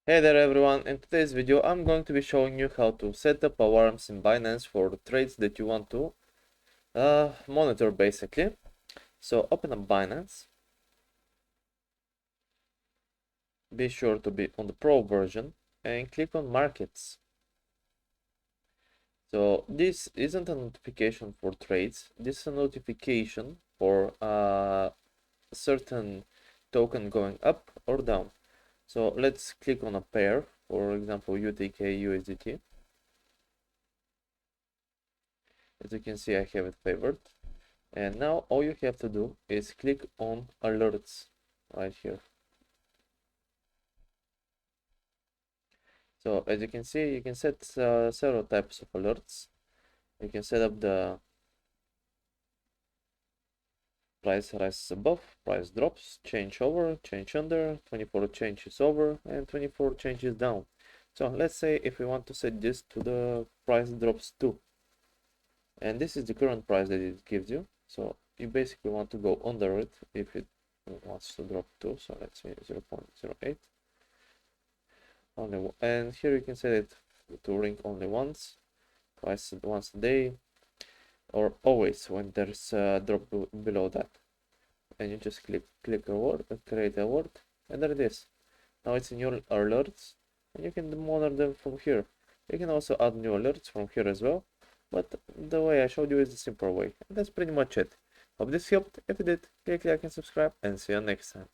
Hey there everyone, in today's video I'm going to be showing you how to set up alarms in Binance for the trades that you want to monitor basically. So open up Binance, be sure to be on the Pro version and click on Markets. So this isn't a notification for trades, this is a notification for a certain token going up or down. So let's click on a pair, for example UTK USDT. As you can see, I have it favored. And now all you have to do is click on alerts right here. So as you can see, you can set several types of alerts. You can set up the price rises above, price drops, change over, change under, 24 changes over, and 24 changes down. So let's say if we want to set this to the price drops 2. And this is the current price that it gives you. So you basically want to go under it if it wants to drop 2. So let's say 0.08. Only, and here you can set it to ring only once, twice once a day, or always when there's a drop below that. And you just click a word, create a word, and there it is. Now it's in your alerts, and you can monitor them from here. You can also add new alerts from here as well, but the way I showed you is the simple way. And that's pretty much it. Hope this helped. If it did, click like and subscribe, and see you next time.